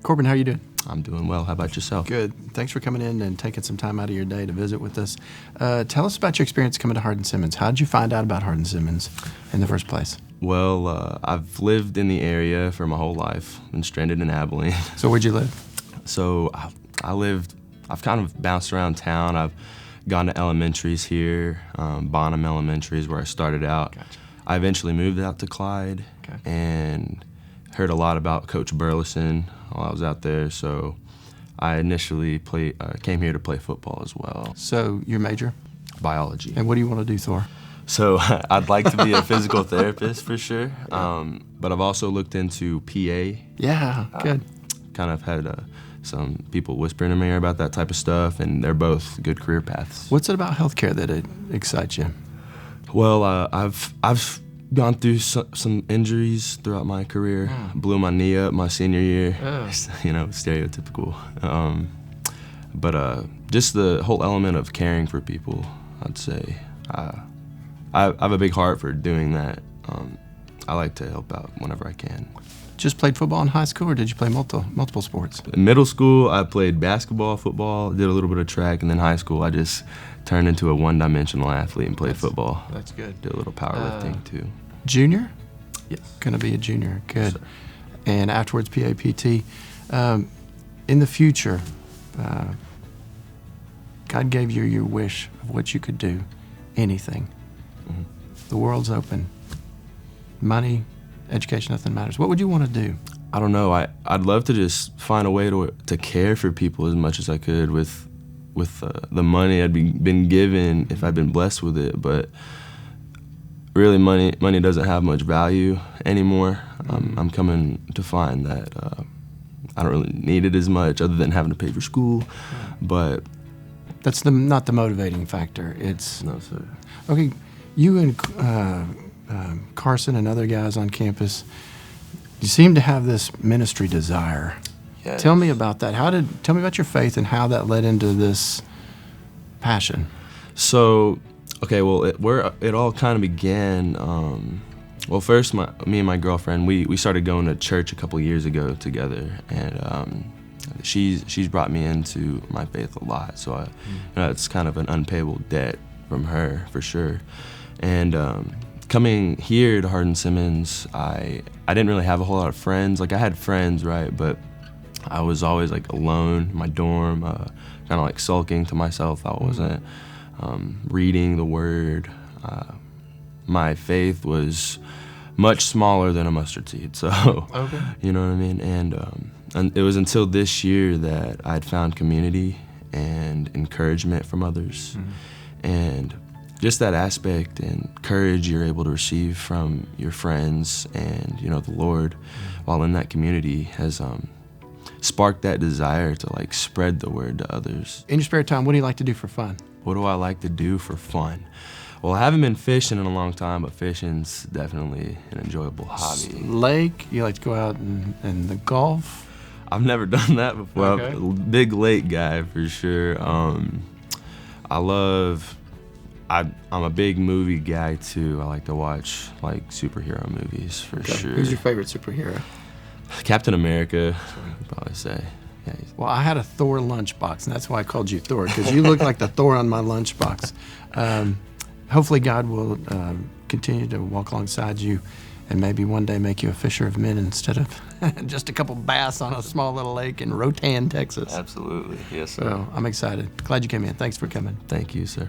Corbin, how are you doing? I'm doing well. How about yourself? Good. Thanks for coming in and taking some time out of your day to visit with us. Tell us about your experience coming to Hardin-Simmons. How did you find out about Hardin-Simmons in the first place? Well, I've lived in the area for my whole life. Been stranded in Abilene. So where'd you live? So I've kind of bounced around town. I've gone to elementaries here. Bonham Elementary is where I started out. Gotcha. I eventually moved out to Clyde and heard a lot about Coach Burleson while I was out there. So I initially came here to play football as well. So your major? Biology. And what do you want to do, Thor? So I'd like to be a physical therapist for sure, but I've also looked into PA. Yeah, good. Kind of had some people whispering in my ear about that type of stuff, and they're both good career paths. What's it about healthcare that it excites you? Well, I've gone through some injuries throughout my career. Blew my knee up my senior year. You know, stereotypical. But just the whole element of caring for people, I'd say. I have a big heart for doing that. I like to help out whenever I can. Just played football in high school, or did you play multiple sports? In middle school, I played basketball, football, did a little bit of track, and then high school, I just turned into a one-dimensional athlete and played football. That's good. Did a little powerlifting too. Junior? Yes. Going to be a junior. Good. Yes, and afterwards, PAPT. In the future, God gave you your wish of what you could do, anything. Mm-hmm. The world's open. Money, education, nothing matters. What would you want to do? I don't know. I'd love to just find a way to care for people as much as I could with the money I'd been given if I'd been blessed with it. But really, money doesn't have much value anymore. I'm coming to find that I don't really need it as much, other than having to pay for school. But that's not the motivating factor. It's no, sir. Okay. You and Carson and other guys on campus, you seem to have this ministry desire. Yes. Tell me about that. Tell me about your faith and how that led into this passion. So, okay, well, it all kind of began. Well, first, me and my girlfriend, we started going to church a couple years ago together, and she's brought me into my faith a lot. So it's kind of an unpayable debt from her for sure. And coming here to Hardin-Simmons, I didn't really have a whole lot of friends. Like, I had friends, right, but I was always like alone in my dorm, kind of like sulking to myself. I wasn't reading the Word. My faith was much smaller than a mustard seed, so you know what I mean. And it was until this year that I'd found community and encouragement from others, and just that aspect and courage you're able to receive from your friends and, you know, the Lord while in that community has sparked that desire to like spread the word to others. In your spare time, what do you like to do for fun? What do I like to do for fun? Well, I haven't been fishing in a long time, but fishing's definitely an enjoyable hobby. Lake? You like to go out and the golf? I've never done that before. Okay. I'm a big lake guy for sure. I'm a big movie guy too. I like to watch like superhero movies for sure. Who's your favorite superhero? Captain America, I'd probably say. Yeah, well, I had a Thor lunchbox, and that's why I called you Thor, because you look like the Thor on my lunchbox. Hopefully God will continue to walk alongside you and maybe one day make you a fisher of men instead of just a couple bass on a small little lake in Rotan, Texas. Absolutely. Yes, sir. So I'm excited. Glad you came in. Thanks for coming. Thank you, sir.